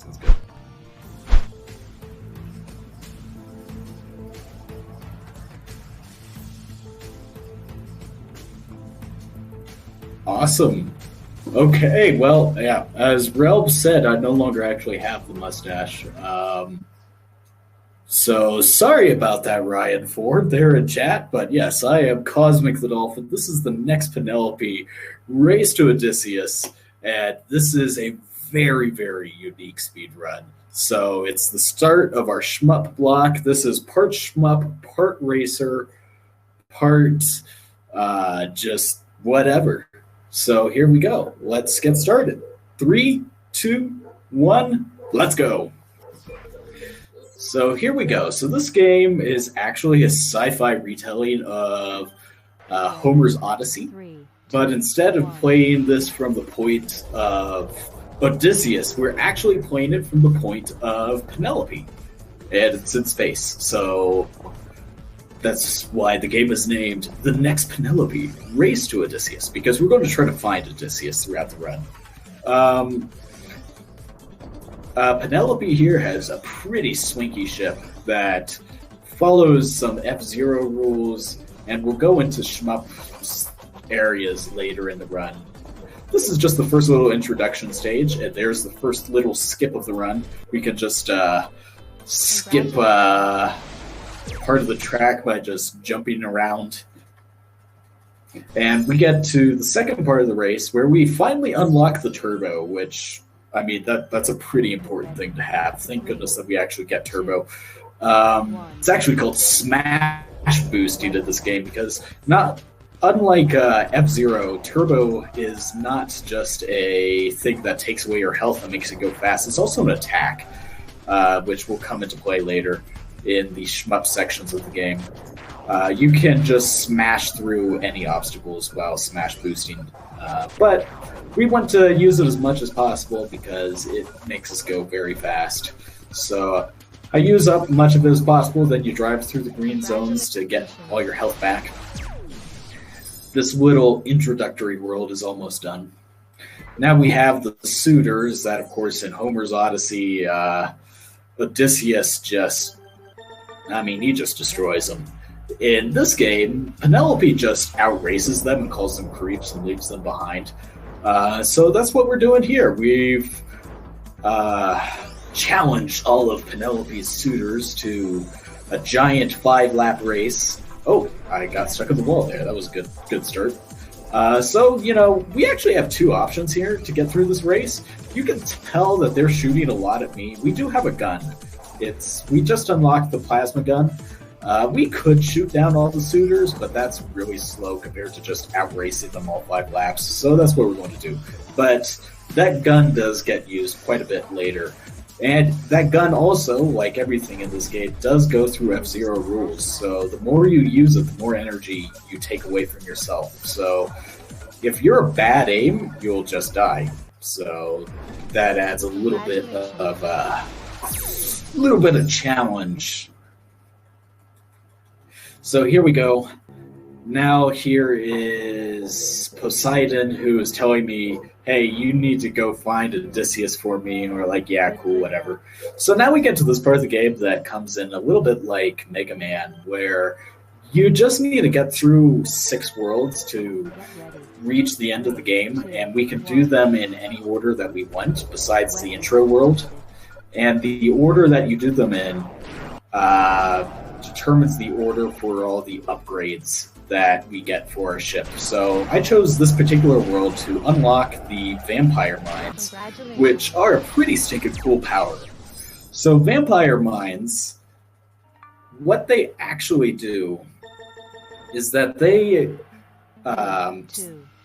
Sounds good. Awesome. Okay, well, yeah, as Relb said, I no longer actually have the mustache. So sorry about that, Ryan Ford, there in chat. But yes, I am CosmykTheDolfyn. This is the next Penelope race to Odysseus, and this is a very, very unique speed run. So it's the start of our shmup block. This is part shmup, part racer, part just whatever. So here we go. Let's get started. 3, 2, 1, let's go. So here we go. So this game is actually a sci-fi retelling of Homer's Odyssey. But instead of playing this from the point of Odysseus, we're actually playing it from the point of Penelope. And it's in space. So that's why the game is named The Next Penelope Race to Odysseus, because we're going to try to find Odysseus throughout the run. Penelope here has a pretty swanky ship that follows some F-Zero rules, and we'll go into shmup areas later in the run. This is just the first little introduction stage, and there's the first little skip of the run. We can just skip part of the track by just jumping around. And we get to the second part of the race where we finally unlock the turbo, which, I mean, that's a pretty important thing to have. Thank goodness that we actually get turbo. It's actually called smash boosting in this game because unlike F-Zero, turbo is not just a thing that takes away your health and makes it go fast. It's also an attack, which will come into play later in the shmup sections of the game. You can just smash through any obstacles while smash boosting. But we want to use it as much as possible because it makes us go very fast. So I use up much of it as possible, then you drive through the green zones to get all your health back. This little introductory world is almost done. Now we have the suitors that, of course, in Homer's Odyssey, Odysseus he just destroys them. In this game, Penelope just outraces them and calls them creeps and leaves them behind. So that's what we're doing here. We've challenged all of Penelope's suitors to a giant 5-lap race. Oh, I got stuck in the wall there. That was a good start. So, we actually have two options here to get through this race. You can tell that they're shooting a lot at me. We do have a gun. We just unlocked the plasma gun. We could shoot down all the suitors, but that's really slow compared to just outracing them all 5 laps. So that's what we're going to do. But that gun does get used quite a bit later. And that gun also, like everything in this game, does go through F-Zero rules. So the more you use it, the more energy you take away from yourself. So if you're a bad aim, you'll just die. So that adds a little bit of challenge. So here we go. Now here is Poseidon, who is telling me, hey, you need to go find Odysseus for me. And we're like, yeah, cool, whatever. So now we get to this part of the game that comes in a little bit like Mega Man, where you just need to get through 6 worlds to reach the end of the game. And we can do them in any order that we want, besides the intro world. And the order that you do them in determines the order for all the upgrades that we get for our ship. So I chose this particular world to unlock the vampire mines, which are a pretty stinking cool power. So vampire mines, what they actually do is that they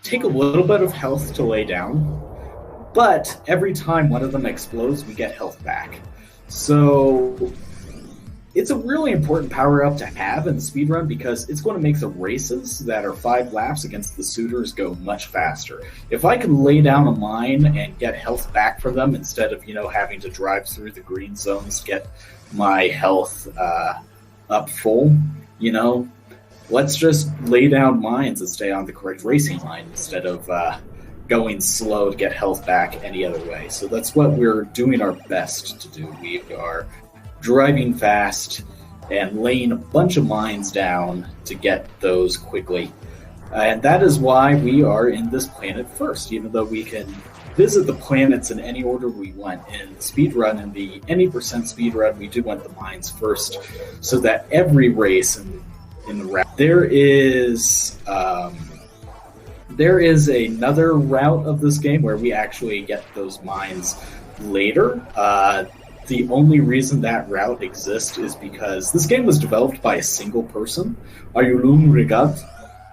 take a little bit of health to lay down, but every time one of them explodes, we get health back. So it's a really important power-up to have in the speedrun because it's going to make the races that are 5 laps against the suitors go much faster. If I can lay down a mine and get health back from them instead of, having to drive through the green zones to get my health up full, let's just lay down mines and stay on the correct racing line instead of going slow to get health back any other way. So that's what we're doing our best to do. We are driving fast and laying a bunch of mines down to get those quickly. And that is why we are in this planet first, even though we can visit the planets in any order we want. In the speedrun, in the any percent speedrun, we do want the mines first, so that every race in the route. There is another route of this game where we actually get those mines later. The only reason that route exists is because this game was developed by a single person, Ayulum Regat.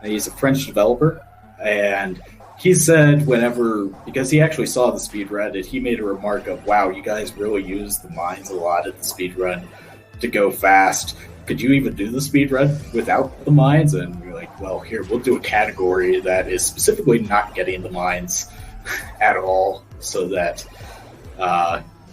He's a French developer, and he said because he actually saw the speedrun, he made a remark of, wow, you guys really use the mines a lot at the speedrun to go fast. Could you even do the speedrun without the mines? And we're like, well, here, we'll do a category that is specifically not getting the mines at all, so that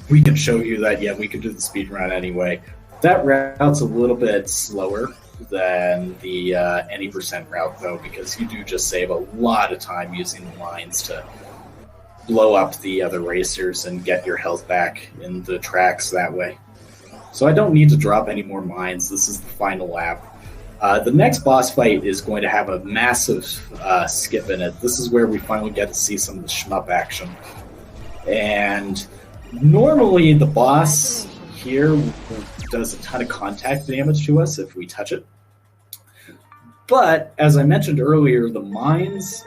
we can show you that, yeah, we can do the speedrun anyway. That route's a little bit slower than the any percent route, though, because you do just save a lot of time using the mines to blow up the other racers and get your health back in the tracks that way. So I don't need to drop any more mines. This is the final lap. The next boss fight is going to have a massive skip in it. This is where we finally get to see some of the shmup action. And normally the boss here does a ton of contact damage to us if we touch it. But, as I mentioned earlier, the mines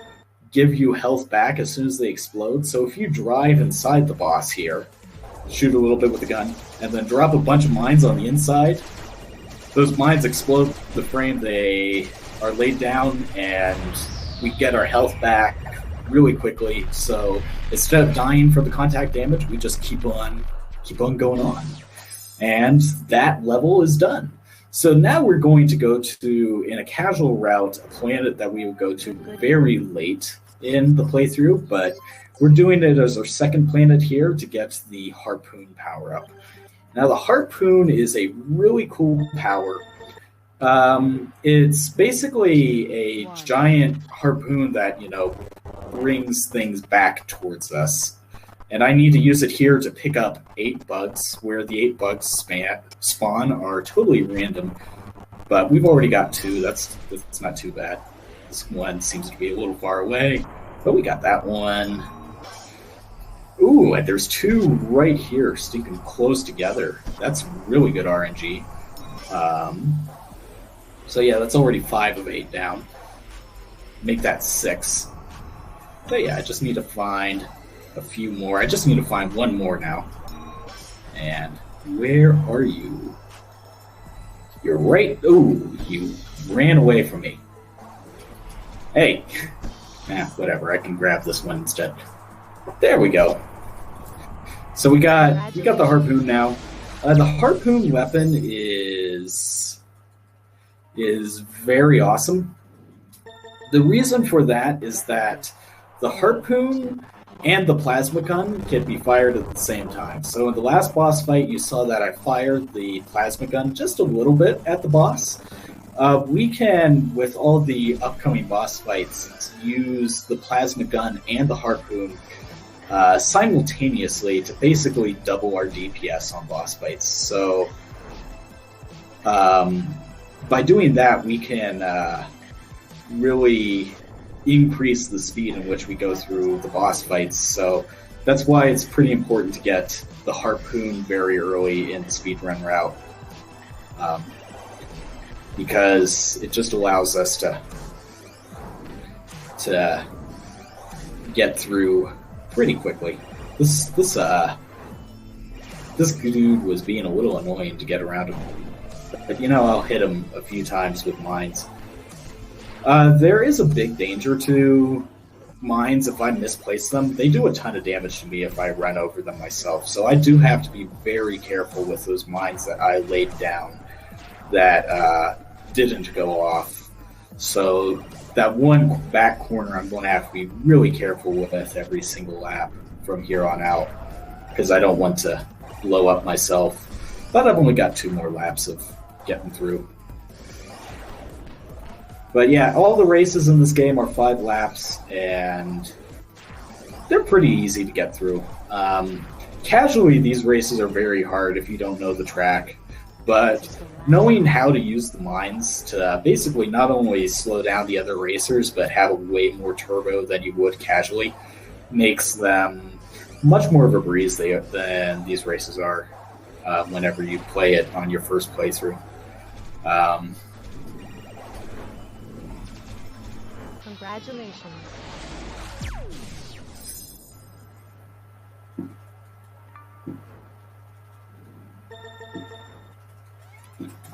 give you health back as soon as they explode. So if you drive inside the boss here, shoot a little bit with the gun, and then drop a bunch of mines on the inside, those mines explode the frame they are laid down, and we get our health back really quickly. So instead of dying from the contact damage, we just keep on going on. And that level is done. So now we're going to go to, in a casual route, a planet that we would go to very late in the playthrough, but we're doing it as our second planet here to get the harpoon power-up. Now, the harpoon is a really cool power. It's basically a giant harpoon that, brings things back towards us. And I need to use it here to pick up 8 bugs, where the 8 bugs spawn are totally random. But we've already got 2. That's not too bad. This one seems to be a little far away, but we got that one. Ooh, and there's 2 right here, sticking close together. That's really good RNG. So yeah, that's already 5 of 8 down. Make that 6. But yeah, I just need to find a few more. I just need to find one more now. And where are you? You're right. Ooh, you ran away from me. Hey. Whatever. I can grab this one instead. There we go. So we got the harpoon now. The harpoon weapon is very awesome. The reason for that is that the harpoon and the plasma gun can be fired at the same time. So in the last boss fight, you saw that I fired the plasma gun just a little bit at the boss. We can, with all the upcoming boss fights, use the plasma gun and the harpoon simultaneously to basically double our DPS on boss fights. So by doing that, we can really increase the speed in which we go through the boss fights. So that's why it's pretty important to get the harpoon very early in the speedrun route, because it just allows us to get through pretty quickly. This dude was being a little annoying to get around him, but I'll hit him a few times with mines. There is a big danger to mines if I misplace them. They do a ton of damage to me if I run over them myself, so I do have to be very careful with those mines that I laid down that didn't go off. So that one back corner I'm going to have to be really careful with every single lap from here on out, because I don't want to blow up myself. But I've only got 2 more laps of getting through. But yeah, all the races in this game are 5 laps, and they're pretty easy to get through. Casually, these races are very hard if you don't know the track, but knowing how to use the mines to basically not only slow down the other racers, but have way more turbo than you would casually, makes them much more of a breeze than these races are whenever you play it on your first playthrough. Congratulations.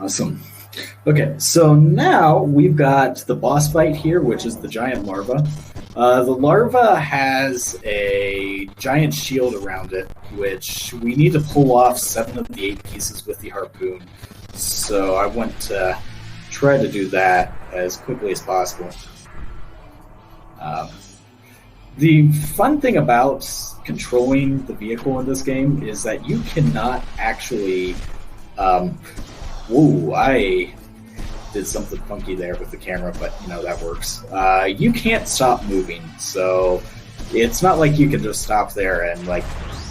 Awesome. Okay, so now we've got the boss fight here, which is the giant larva. The larva has a giant shield around it, which we need to pull off 7 of the 8 pieces with the harpoon. So I want to try to do that as quickly as possible. The fun thing about controlling the vehicle in this game is that you cannot actually... Whoa, I did something funky there with the camera, but that works. You can't stop moving, so it's not like you can just stop there and like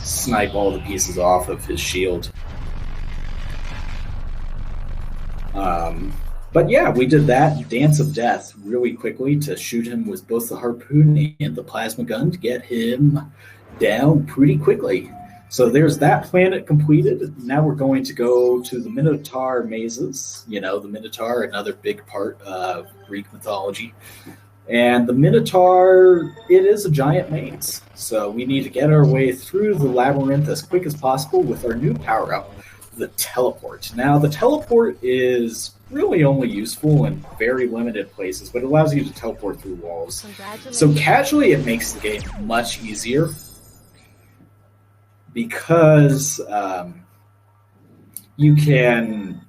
snipe all the pieces off of his shield. But yeah, we did that Dance of Death really quickly to shoot him with both the harpoon and the plasma gun to get him down pretty quickly. So there's that planet completed. Now we're going to go to the Minotaur mazes. The Minotaur, another big part of Greek mythology. And the Minotaur, it is a giant maze. So we need to get our way through the labyrinth as quick as possible with our new power-up, the teleport. Now, the teleport is really only useful in very limited places, but it allows you to teleport through walls. So casually, it makes the game much easier, because you can,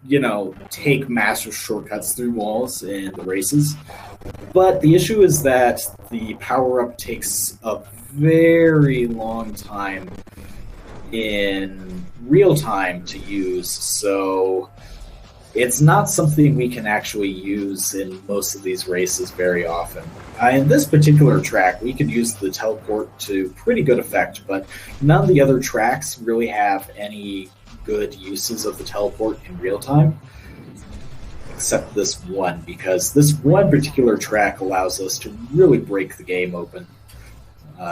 take massive shortcuts through walls in the races. But the issue is that the power-up takes a very long time in real time to use, so it's not something we can actually use in most of these races very often. In this particular track, we could use the teleport to pretty good effect, but none of the other tracks really have any good uses of the teleport in real time, except this one, because this one particular track allows us to really break the game open.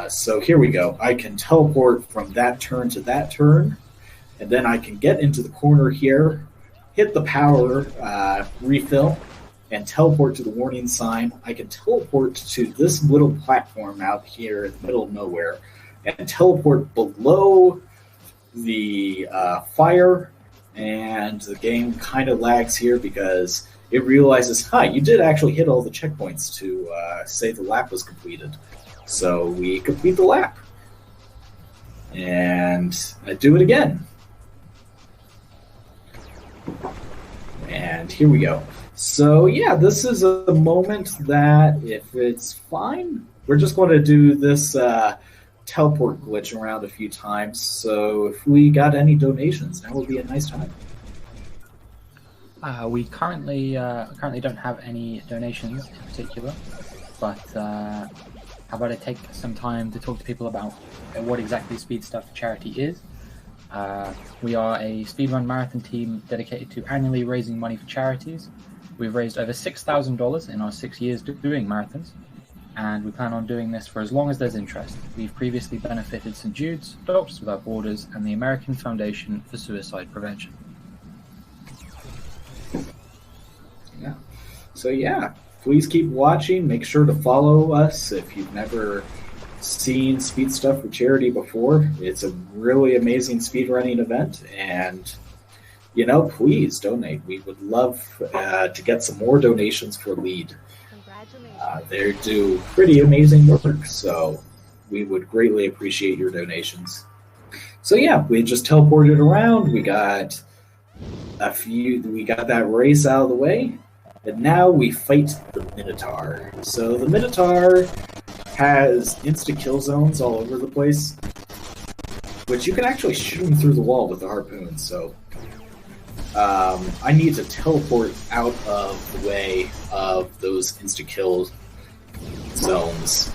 So here we go. I can teleport from that turn to that turn, and then I can get into the corner here, hit the power refill, and teleport to the warning sign. I can teleport to this little platform out here in the middle of nowhere and teleport below the fire, and the game kind of lags here because it realizes, you did actually hit all the checkpoints to say the lap was completed. So we complete the lap. And I do it again. And here we go. So yeah, this is a moment that, if it's fine, we're just going to do this teleport glitch around a few times. So if we got any donations, that would be a nice time. We currently don't have any donations in particular, but how about I take some time to talk to people about what exactly Speed Stuff Charity is. We are a speedrun marathon team dedicated to annually raising money for charities. We've raised over $6,000 in our 6 years doing marathons, and we plan on doing this for as long as there's interest. We've previously benefited St. Jude's, Doctors Without Borders, and the American Foundation for Suicide Prevention. Yeah. So yeah, please keep watching. Make sure to follow us if you've never seen Speed Stuff for Charity before. It's a really amazing speedrunning event, and please donate. We would love to get some more donations for LEAD. They do pretty amazing work, so we would greatly appreciate your donations. So yeah, we just teleported around. We got that race out of the way, and now we fight the Minotaur. So the Minotaur has insta-kill zones all over the place, which you can actually shoot him through the wall with the harpoon, so I need to teleport out of the way of those insta-kill zones.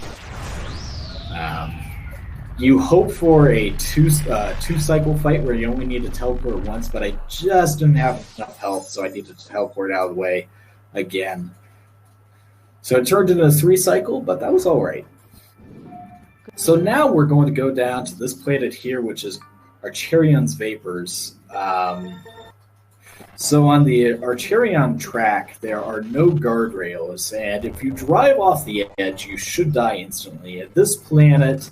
You hope for a two cycle fight where you only need to teleport once, but I just didn't have enough health, so I needed to teleport out of the way again. So it turned into a 3 cycle, but that was all right. So now we're going to go down to this planet here, which is Archerion's Vapors. So on the Archerion track, there are no guardrails, and if you drive off the edge, you should die instantly. And this planet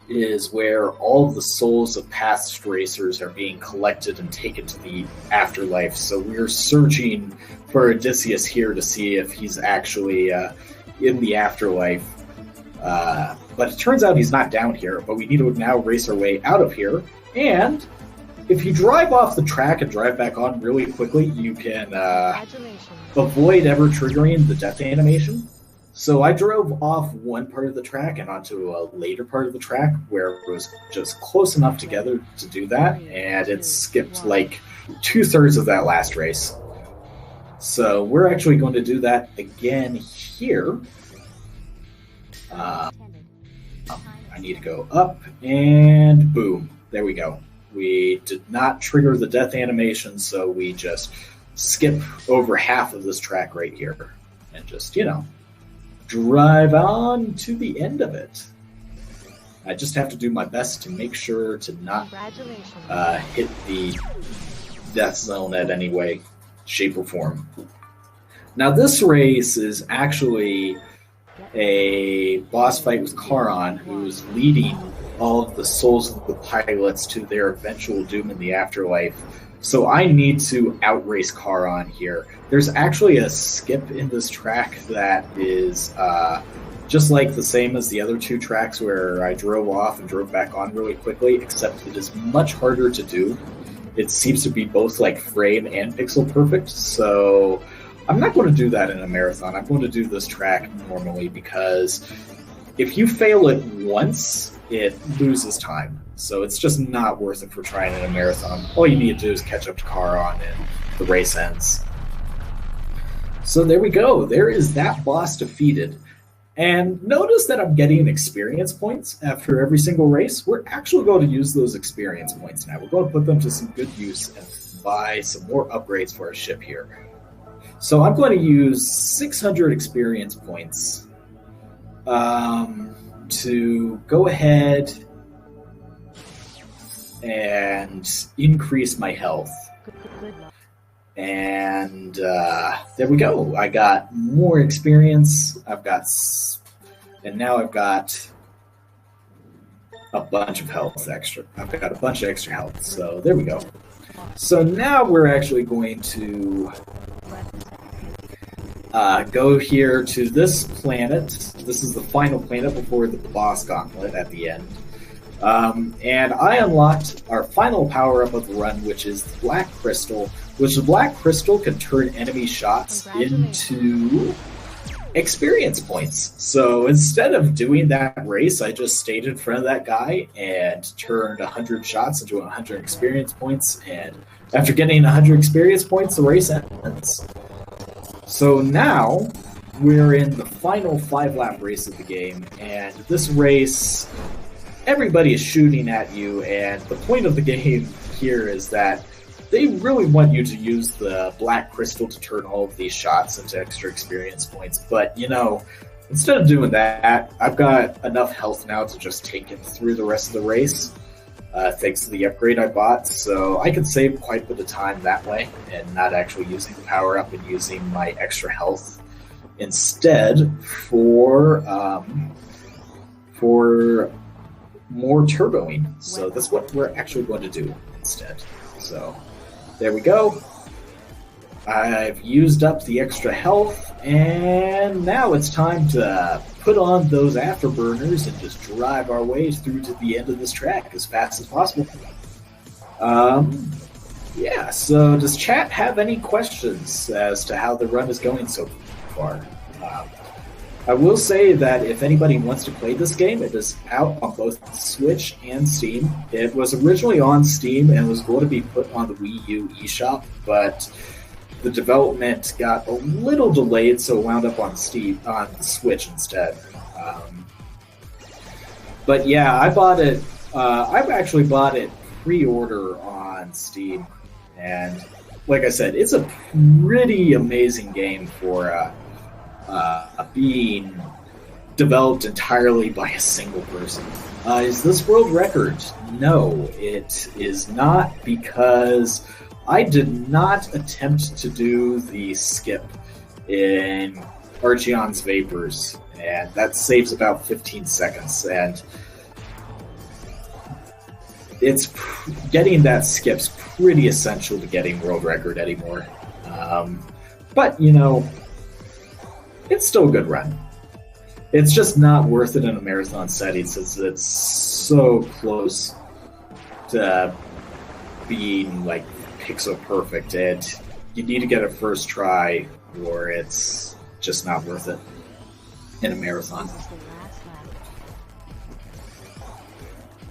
is where all of the souls of past racers are being collected and taken to the afterlife. So we're searching for Odysseus here to see if he's actually in the afterlife. But it turns out he's not down here, but we need to now race our way out of here. And if you drive off the track and drive back on really quickly, you can avoid ever triggering the death animation. So I drove off one part of the track and onto a later part of the track where it was just close enough together to do that, and it skipped like 2/3 of that last race. So we're actually going to do that again here. I need to go up, and boom, there we go. We did not trigger the death animation, so we just skip over half of this track right here and just, drive on to the end of it. I just have to do my best to make sure to not hit the death zone at any way, shape, or form. Now this race is actually a boss fight with Charon, who is leading all of the souls of the pilots to their eventual doom in the afterlife. So I need to outrace Charon here. There's actually a skip in this track that is just like the same as the other 2 tracks where I drove off and drove back on really quickly, except it is much harder to do. It seems to be both like frame and pixel perfect, so I'm not going to do that in a marathon. I'm going to do this track normally because if you fail it once, it loses time. So it's just not worth it for trying in a marathon. All you need to do is catch up to Charon and the race ends. So there we go. There is that boss defeated. And notice that I'm getting experience points after every single race. We're actually going to use those experience points now. We're going to put them to some good use and buy some more upgrades for our ship here. So I'm going to use 600 experience points to go ahead and increase my health. And there we go. I got more experience. And now I've got a bunch of health extra. I've got a bunch of extra health. So there we go. So now we're actually going to go here to this planet. This is the final planet before the boss gauntlet at the end. And I unlocked our final power-up of the run, which is the Black Crystal, which the Black Crystal can turn enemy shots into experience points. So instead of doing that race, I just stayed in front of that guy and turned 100 shots into 100 experience points, and after getting 100 experience points, the race ends. So now we're in the final 5-lap race of the game, and this race, everybody is shooting at you, and the point of the game here is that they really want you to use the Black Crystal to turn all of these shots into extra experience points. But, instead of doing that, I've got enough health now to just take it through the rest of the race, thanks to the upgrade I bought. So I can save quite a bit of time that way and not actually using the power-up and using my extra health instead for more turboing. So that's what we're actually going to do instead. So there we go. I've used up the extra health, and now it's time to put on those afterburners and just drive our way through to the end of this track as fast as possible. Yeah, so does chat have any questions as to how the run is going so far? I will say that if anybody wants to play this game, it is out on both Switch and Steam. It was originally on Steam and was going to be put on the Wii U eShop, but the development got a little delayed, so it wound up on the Switch instead. But yeah, I bought it. I've actually bought it pre-order on Steam, and like I said, it's a pretty amazing game for being developed entirely by a single person. Is this world record? No, it is not, because I did not attempt to do the skip in Archeon's Vapors, and that saves about 15 seconds, and getting that skip's pretty essential to getting world record anymore. But, you know, it's still a good run. It's just not worth it in a marathon setting since it's so close to being like pixel perfect, and you need to get it first try or it's just not worth it in a marathon.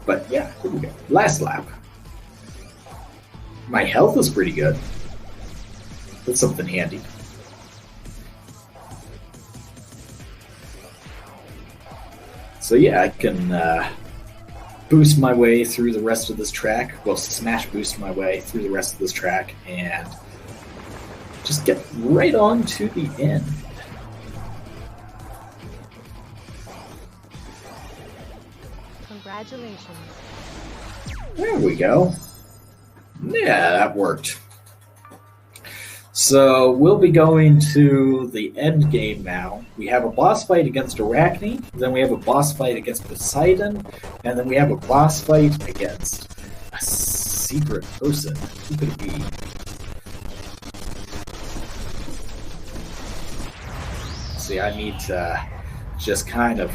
But yeah, here we go. Last lap. My health is pretty good. That's something handy. So yeah, I can boost my way through the rest of this track. Well, smash boost my way through the rest of this track and just get right on to the end. Congratulations. There we go. Yeah, that worked. So we'll be going to the end game now. We have a boss fight against Arachne, then we have a boss fight against Poseidon, and then we have a boss fight against a secret person. Who could it be? See, I need to just kind of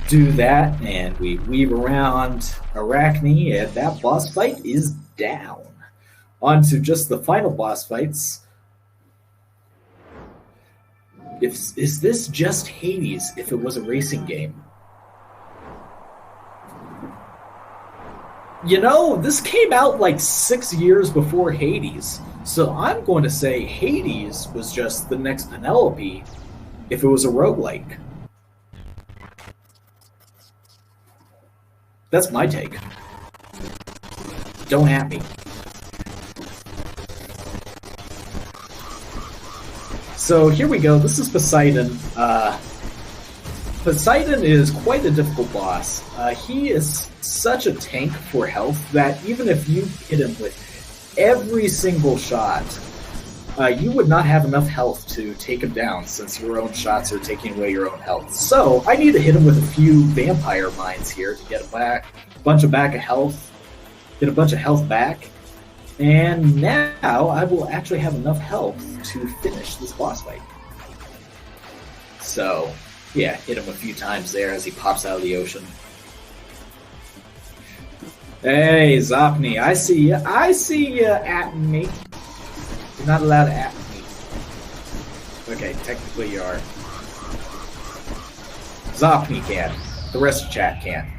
do that, and we weave around Arachne, and that boss fight is down. On to just the final boss fights. Is this just Hades if it was a racing game? You know, this came out like 6 years before Hades, so I'm going to say Hades was just the next Penelope if it was a roguelike. That's my take. Don't at me. So here we go. This is Poseidon. Poseidon is quite a difficult boss. He is such a tank for health that even if you hit him with every single shot, you would not have enough health to take him down since your own shots are taking away your own health. So I need to hit him with a few vampire mines here to get a bunch of health, get a bunch of health back. And now I will actually have enough health to finish this boss fight. So, yeah, hit him a few times there as he pops out of the ocean. Hey, Zopni, I see you. I see you at me. You're not allowed to at me. Okay, technically you are. Zopni can. The rest of chat can.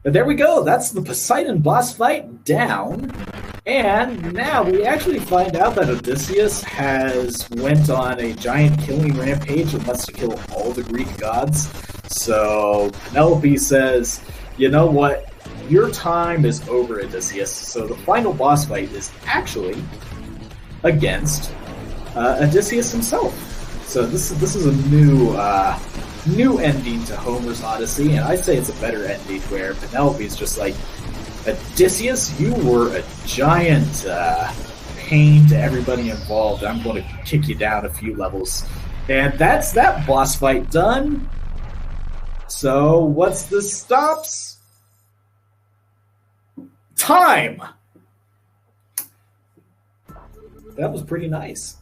But there we go. That's the Poseidon boss fight down. And now we actually find out that Odysseus has went on a giant killing rampage and wants to kill all the Greek gods. So Penelope says, you know what? Your time is over, Odysseus. So the final boss fight is actually against Odysseus himself. So this is a new ending to Homer's Odyssey, and I'd say it's a better ending where Penelope's just like, Odysseus, you were a giant pain to everybody involved. I'm going to kick you down a few levels. And that's that boss fight done. So what's the stops? Time! That was pretty nice.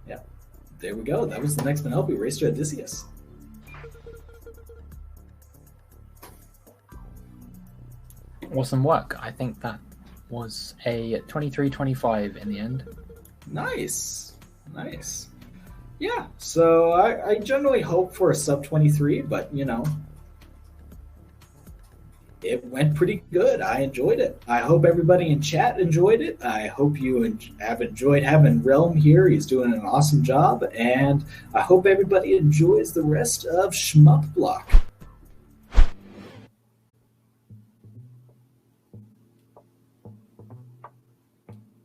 Yeah, there we go. That was the next Penelope race to Odysseus. Awesome work. I think that was a 23-25 in the end. Nice. Nice. Yeah, so I generally hope for a sub 23, but you know, It went pretty good. I enjoyed it. I hope everybody in chat enjoyed it. I hope you have enjoyed having Realm here. He's doing an awesome job. And I hope everybody enjoys the rest of Shmup Block.